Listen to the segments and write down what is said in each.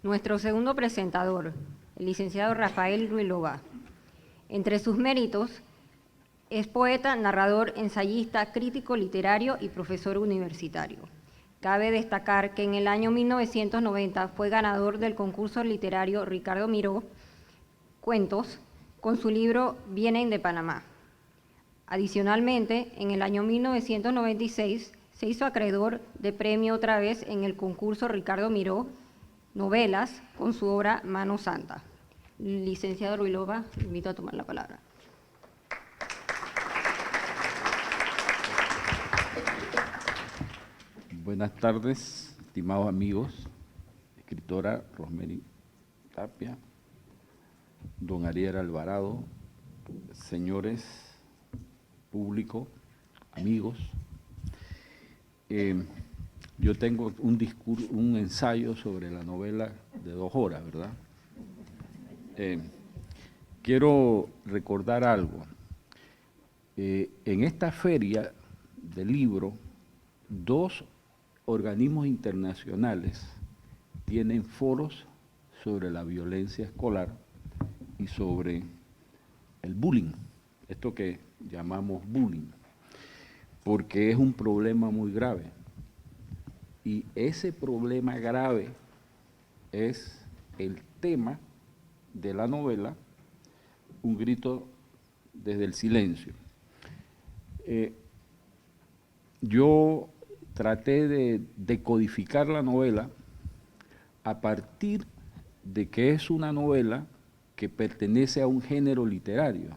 Nuestro segundo presentador, el licenciado Rafael Ruilova. Entre sus méritos, es poeta, narrador, ensayista, crítico literario y profesor universitario. Cabe destacar que en el año 1990 fue ganador del concurso literario Ricardo Miró Cuentos con su libro Vienen de Panamá. Adicionalmente, en el año 1996 se hizo acreedor de premio otra vez en el concurso Ricardo Miró Novelas con su obra Mano Santa. Licenciado Ruilova, invito a tomar la palabra. Buenas tardes, estimados amigos, escritora Rosemary Tapia, don Ariel Alvarado, señores, público, amigos. Yo tengo un ensayo sobre la novela de 2 horas, ¿verdad? Quiero recordar algo. En esta feria del libro, 2 organismos internacionales tienen foros sobre la violencia escolar y sobre el bullying, esto que llamamos bullying, porque es un problema muy grave. Y ese problema grave es el tema de la novela Un grito desde el silencio. Yo traté de decodificar la novela a partir de que es una novela que pertenece a un género literario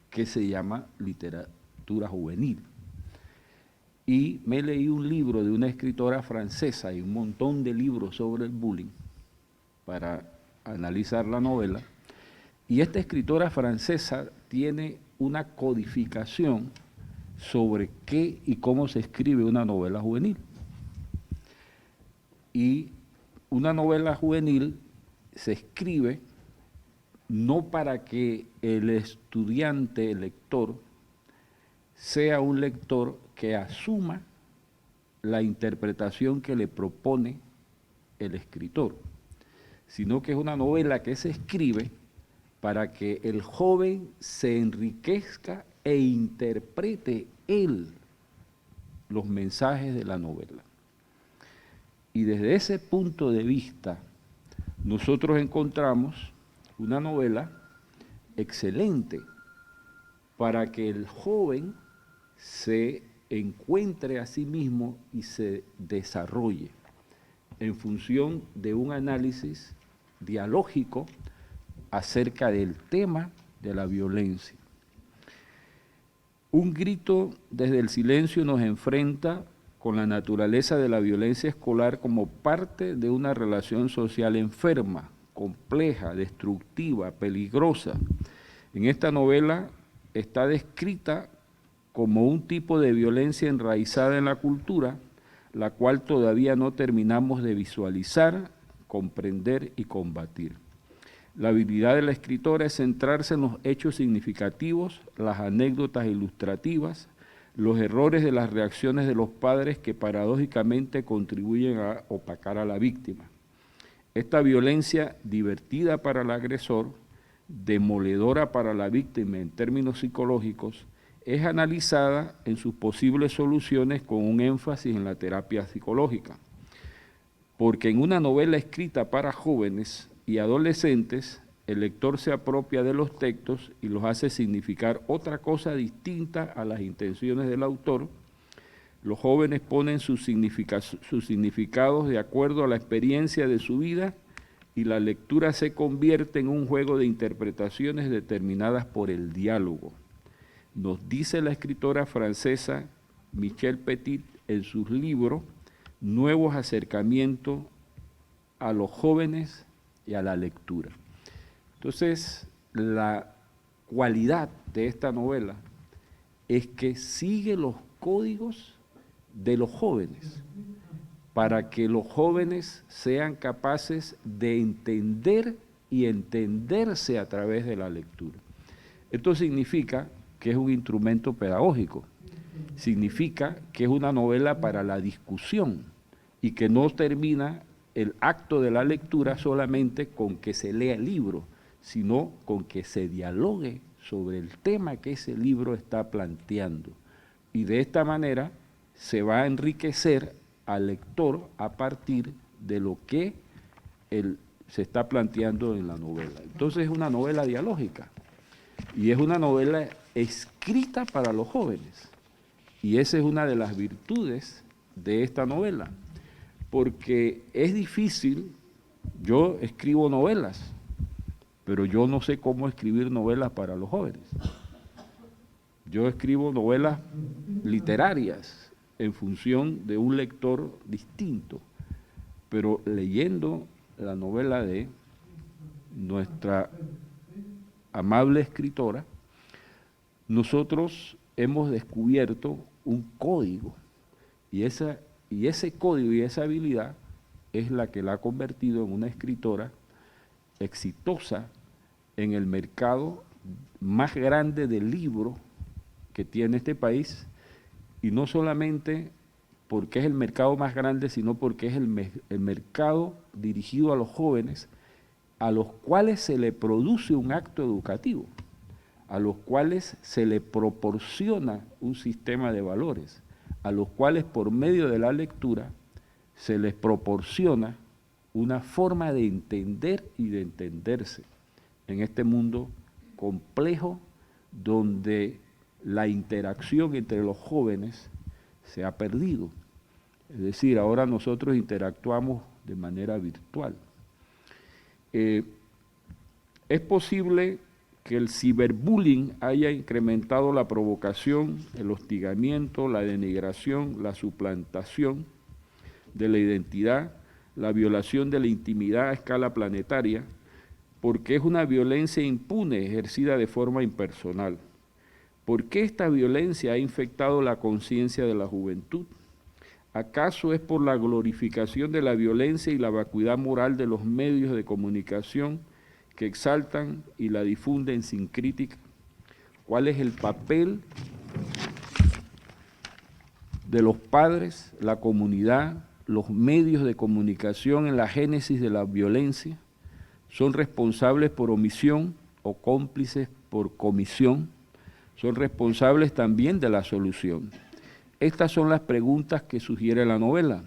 que se llama literatura juvenil. Y me leí un libro de una escritora francesa y un montón de libros sobre el bullying para analizar la novela. Y esta escritora francesa tiene una codificación sobre qué y cómo se escribe una novela juvenil. Y una novela juvenil se escribe no para que el estudiante, el lector, sea un lector que asuma la interpretación que le propone el escritor, sino que es una novela que se escribe para que el joven se enriquezca e interprete él los mensajes de la novela. Y desde ese punto de vista, nosotros encontramos una novela excelente para que el joven se encuentre a sí mismo y se desarrolle en función de un análisis dialógico acerca del tema de la violencia. Un grito desde el silencio nos enfrenta con la naturaleza de la violencia escolar como parte de una relación social enferma, compleja, destructiva, peligrosa. En esta novela está descrita como un tipo de violencia enraizada en la cultura, la cual todavía no terminamos de visualizar, comprender y combatir. La habilidad de la escritora es centrarse en los hechos significativos, las anécdotas ilustrativas, los errores de las reacciones de los padres que paradójicamente contribuyen a opacar a la víctima. Esta violencia divertida para el agresor, demoledora para la víctima en términos psicológicos, es analizada en sus posibles soluciones con un énfasis en la terapia psicológica. Porque en una novela escrita para jóvenes y adolescentes, el lector se apropia de los textos y los hace significar otra cosa distinta a las intenciones del autor. Los jóvenes ponen sus significados de acuerdo a la experiencia de su vida y la lectura se convierte en un juego de interpretaciones determinadas por el diálogo. Nos dice la escritora francesa Michel Petit en sus libros Nuevos acercamientos a los jóvenes y a la lectura. Entonces, la cualidad de esta novela es que sigue los códigos de los jóvenes, para que los jóvenes sean capaces de entender y entenderse a través de la lectura. Esto significa que es un instrumento pedagógico, significa que es una novela para la discusión y que no termina el acto de la lectura solamente con que se lea el libro, sino con que se dialogue sobre el tema que ese libro está planteando. Y de esta manera se va a enriquecer al lector a partir de lo que se está planteando en la novela. Entonces es una novela dialógica y es una novela escrita para los jóvenes. Y esa es una de las virtudes de esta novela, porque es difícil. Yo escribo novelas, pero yo no sé cómo escribir novelas para los jóvenes. Yo escribo novelas literarias en función de un lector distinto, pero leyendo la novela de nuestra amable escritora, nosotros hemos descubierto un código, y ese código y esa habilidad es la que la ha convertido en una escritora exitosa en el mercado más grande de libros que tiene este país, y no solamente porque es el mercado más grande, sino porque es el mercado dirigido a los jóvenes, a los cuales se le produce un acto educativo, a los cuales se le proporciona un sistema de valores, a los cuales por medio de la lectura se les proporciona una forma de entender y de entenderse en este mundo complejo donde la interacción entre los jóvenes se ha perdido. Es decir, ahora nosotros interactuamos de manera virtual. Es posible que el ciberbullying haya incrementado la provocación, el hostigamiento, la denigración, la suplantación de la identidad, la violación de la intimidad a escala planetaria, porque es una violencia impune ejercida de forma impersonal. ¿Por qué esta violencia ha infectado la conciencia de la juventud? ¿Acaso es por la glorificación de la violencia y la vacuidad moral de los medios de comunicación que exaltan y la difunden sin crítica? ¿Cuál es el papel de los padres, la comunidad, los medios de comunicación en la génesis de la violencia? ¿Son responsables por omisión o cómplices por comisión? ¿Son responsables también de la solución? Estas son las preguntas que sugiere la novela.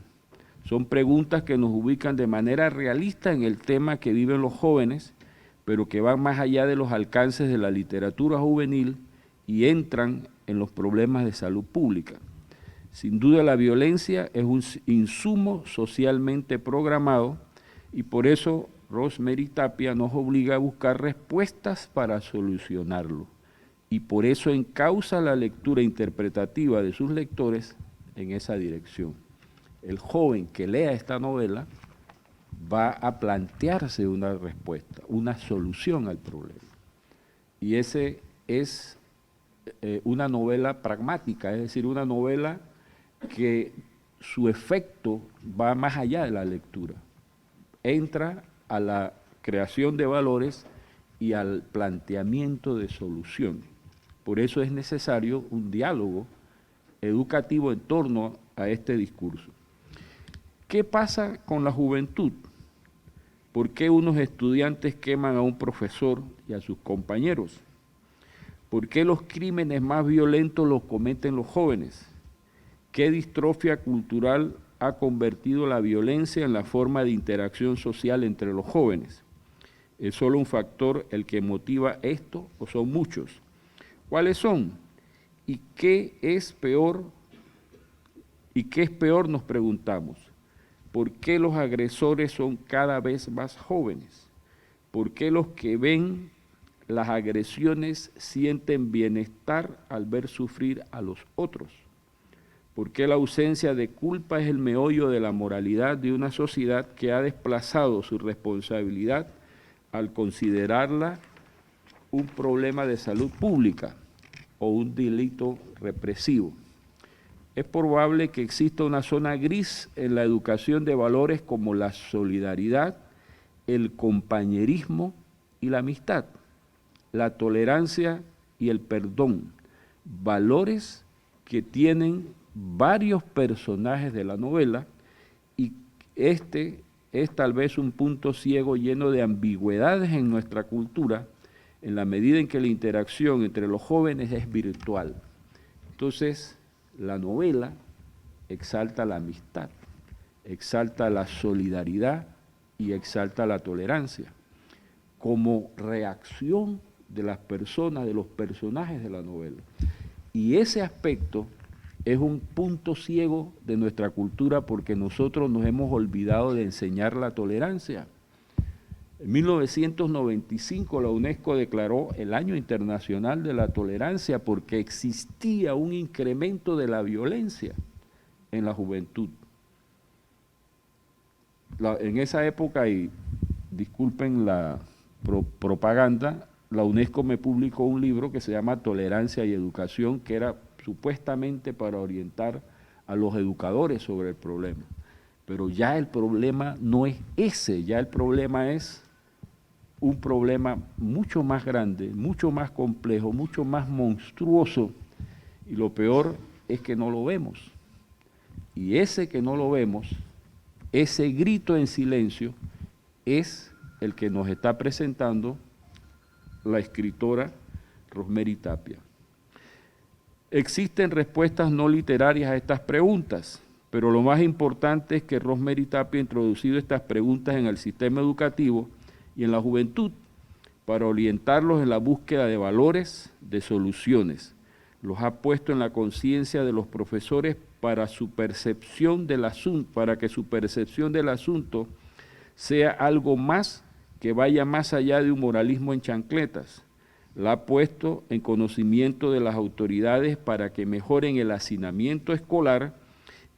Son preguntas que nos ubican de manera realista en el tema que viven los jóvenes, pero que van más allá de los alcances de la literatura juvenil y entran en los problemas de salud pública. Sin duda la violencia es un insumo socialmente programado y por eso Rosemary Tapia nos obliga a buscar respuestas para solucionarlo. Y por eso encausa la lectura interpretativa de sus lectores en esa dirección. El joven que lea esta novela va a plantearse una respuesta, una solución al problema. Y ese es una novela pragmática, es decir, una novela que su efecto va más allá de la lectura. Entra a la creación de valores y al planteamiento de soluciones. Por eso es necesario un diálogo educativo en torno a este discurso. ¿Qué pasa con la juventud? ¿Por qué unos estudiantes queman a un profesor y a sus compañeros? ¿Por qué los crímenes más violentos los cometen los jóvenes? ¿Qué distrofia cultural ha convertido la violencia en la forma de interacción social entre los jóvenes? ¿Es solo un factor el que motiva esto o son muchos? ¿Cuáles son? ¿Y qué es peor? ¿Y qué es peor? Nos preguntamos. ¿Por qué los agresores son cada vez más jóvenes? ¿Por qué los que ven las agresiones sienten bienestar al ver sufrir a los otros? ¿Por qué la ausencia de culpa es el meollo de la moralidad de una sociedad que ha desplazado su responsabilidad al considerarla un problema de salud pública o un delito represivo? Es probable que exista una zona gris en la educación de valores como la solidaridad, el compañerismo y la amistad, la tolerancia y el perdón, valores que tienen varios personajes de la novela y este es tal vez un punto ciego lleno de ambigüedades en nuestra cultura, en la medida en que la interacción entre los jóvenes es virtual. Entonces, la novela exalta la amistad, exalta la solidaridad y exalta la tolerancia, como reacción de las personas, de los personajes de la novela. Y ese aspecto es un punto ciego de nuestra cultura porque nosotros nos hemos olvidado de enseñar la tolerancia. En 1995 la UNESCO declaró el Año Internacional de la Tolerancia porque existía un incremento de la violencia en la juventud. En esa época, y disculpen la propaganda, la UNESCO me publicó un libro que se llama Tolerancia y Educación, que era supuestamente para orientar a los educadores sobre el problema. Pero ya el problema no es ese, ya el problema es un problema mucho más grande, mucho más complejo, mucho más monstruoso, y lo peor es que no lo vemos. Y ese que no lo vemos, ese grito en silencio, es el que nos está presentando la escritora Rosemary Tapia. Existen respuestas no literarias a estas preguntas, pero lo más importante es que Rosemary Tapia ha introducido estas preguntas en el sistema educativo y en la juventud para orientarlos en la búsqueda de valores, de soluciones. Los ha puesto en la conciencia de los profesores para su percepción del asunto, para que su percepción del asunto sea algo más que vaya más allá de un moralismo en chancletas. La ha puesto en conocimiento de las autoridades para que mejoren el hacinamiento escolar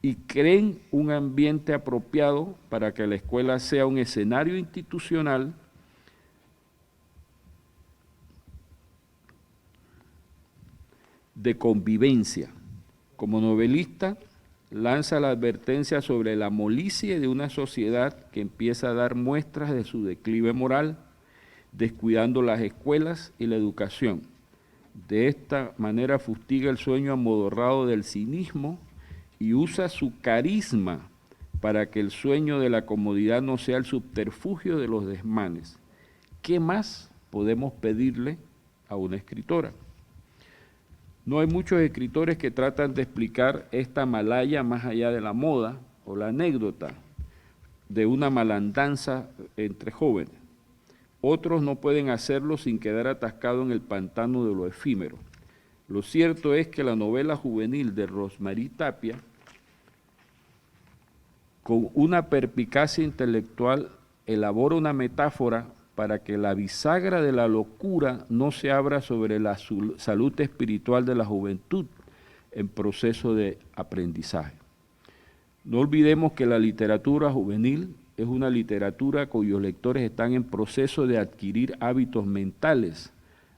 y creen un ambiente apropiado para que la escuela sea un escenario institucional de convivencia. Como novelista, lanza la advertencia sobre la molicie de una sociedad que empieza a dar muestras de su declive moral, descuidando las escuelas y la educación. De esta manera fustiga el sueño amodorrado del cinismo y usa su carisma para que el sueño de la comodidad no sea el subterfugio de los desmanes. ¿Qué más podemos pedirle a una escritora? No hay muchos escritores que tratan de explicar esta malaya más allá de la moda o la anécdota de una malandanza entre jóvenes. Otros no pueden hacerlo sin quedar atascados en el pantano de lo efímero. Lo cierto es que la novela juvenil de Rosemary Tapia, con una perspicacia intelectual, elabora una metáfora para que la bisagra de la locura no se abra sobre la salud espiritual de la juventud en proceso de aprendizaje. No olvidemos que la literatura juvenil es una literatura cuyos lectores están en proceso de adquirir hábitos mentales,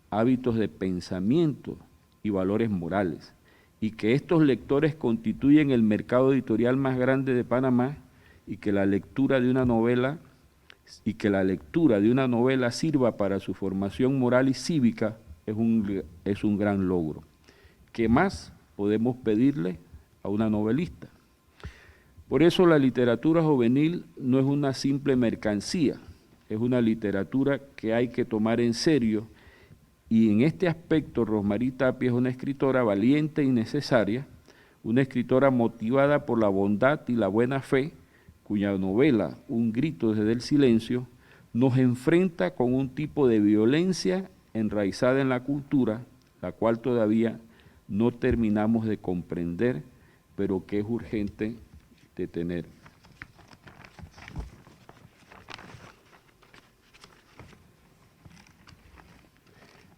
hábitos de pensamiento y valores morales, y que estos lectores constituyen el mercado editorial más grande de Panamá y que la lectura de una novela sirva para su formación moral y cívica es un gran logro. ¿Qué más podemos pedirle a una novelista? Por eso la literatura juvenil no es una simple mercancía, es una literatura que hay que tomar en serio, y en este aspecto Rosemary Tapia es una escritora valiente y necesaria, una escritora motivada por la bondad y la buena fe, cuya novela, Un grito desde el silencio, nos enfrenta con un tipo de violencia enraizada en la cultura, la cual todavía no terminamos de comprender, pero que es urgente detener.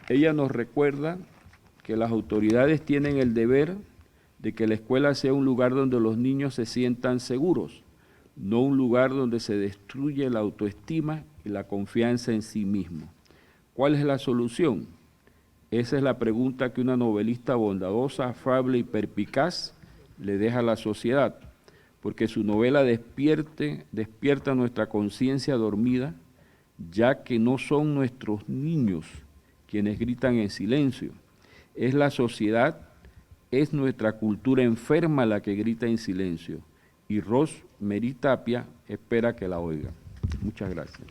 Ella nos recuerda que las autoridades tienen el deber de que la escuela sea un lugar donde los niños se sientan seguros, no un lugar donde se destruye la autoestima y la confianza en sí mismo. ¿Cuál es la solución? Esa es la pregunta que una novelista bondadosa, afable y perspicaz le deja a la sociedad, porque su novela despierta nuestra conciencia dormida, ya que no son nuestros niños quienes gritan en silencio, es la sociedad, es nuestra cultura enferma la que grita en silencio. Y Ros Mary Tapia espera que la oigan. Muchas gracias.